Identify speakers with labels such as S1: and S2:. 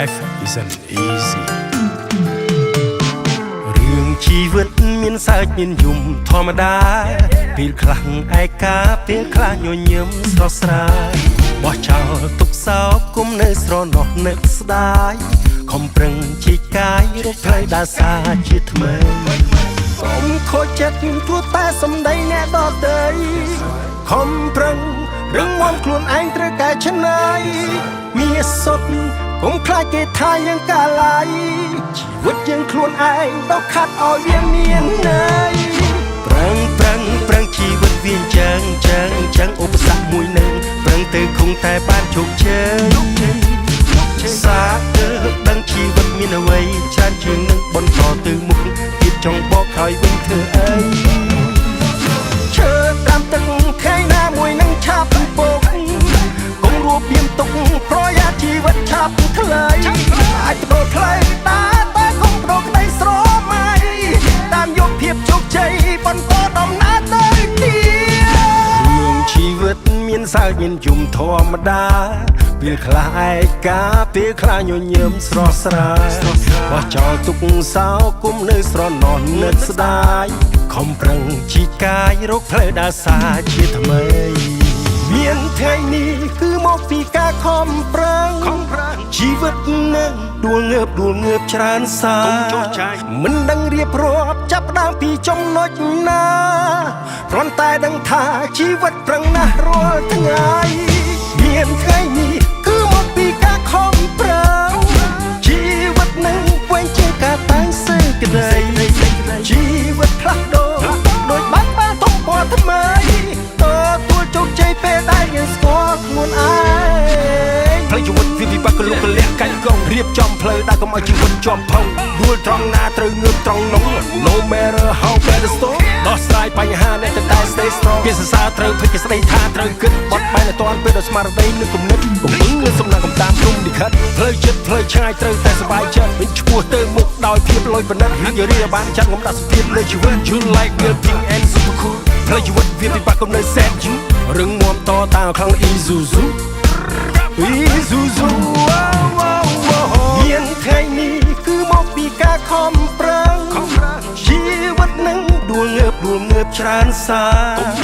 S1: Life isn't easy រឿងជីវិតមានសើចមានយំធម្មតាពេលខ្លះឯកាពេលខ្លះញញឹមស្រស់ស្រាយបោះចោលទុកសោកគុំនៅស្រណោះនឹកស្ដាយខំប្រឹងជីកាយរកផ្លូវដើរសារជាថ្មីកុំខូចចិត្តព្រោះតែសម្ដីអ្នកដទៃខំប្រឹងរឹងមាំខ្លួនឯងត្រូវកែច្នៃមានសុទ្ធកុំខ្លាចគេថាយើងកាឡាយជីវិតយើងខ្លួនឯងต้องខាត់ឲ្យវាមានន័យប្រឹងជីវិតវាចឹងឧបសគ្គមួយនឹងប្រឹងទៅគង់តែបានជោគជ័យសាទើដឹងជីវិតមានអ្វីច្រើនជាងនឹងបន្តទៅមុខទៀតចង់បកហើយវិញធ្វើអីឈើតាមទឹកខែណាមួយនឹងឆាប់ពុកកុំរួបៀមទុកប្រយ៉ាជីវិតឆាប់ខ្លីអាចទៅខ្លីតែកុំប្រក្តីស្រមៃតាមយកភាពជោគជ័យបន្តដំណើរទៅទៀតរឿងជីវិតមានសើចមានយំធម្មតាពេលខ្លះឯកាពេលខ្លះញញឹមស្រស់ស្រាយបោះចោលទុកសោគុំនៅស្រណោះនឹកស្ដាយខំប្រឹងជីកាយរកផ្លូវដើរសារជាថ្មីមានថ្ងៃនេះគឺមកពីការខំប្រឹងជីវិតនឹងដួលងើបច្រើនសារមិនដឹងរៀបរាប់ចាប់ដើមពីចំណុចណាគ្រាន់តែដឹងថាជីវិតប្រឹងណាស់រាល់ថ្ងៃមានថ្ងៃនេះគឺមកពីការខំប្រឹងជីវិតនឹងវិញជាការតាំងសេចក្ដីជីវិតផ្លាស់ប្ដូរដោយបានទុកពណ៌ថ្មីទទួលជោគជ័យពេលដែលយើងស្គាល់ខ្លួនឯងផ្លូវជីវិតវាពិបាកលុកកលាក់កាច់កងរៀបចំផ្លូវដែលកុំឲ្យជីវិតជាប់ថងដួលត្រង់ណាត្រូវងើបត្រង់នោះ No matter how bad the storm ដោះស្រាយបញ្ហាអ្នកតែ stay strong វាសរសើរត្រូវភ្លេចស្ដីថាត្រូវគិតបត់បែនឲ្យតាន់ពេលដល់ស្មារតីនឹងគំនិតកំពឹងលើសំណាងកំតាមព្រំលិខិតផ្លូវចិត្តផ្លូវឆ្ងាយត្រូវតែសុបាយចិត្តវិញឈ្មោះទៅមុខដោយភាពលយបណ្ឌិតរីករាយបានចាត់កុំដាក់សម្ពាធលើជីវិត You like building and super cool ផ្លូវជីវិតវាពិបាកកុំនៅសែនយូររឹងមាំតតាខ្លាំង Isuzu មានថ្ងៃនេះគឺមកពីការខំប្រឹងជីវិតនឹងដួលងើបច្រើនសារ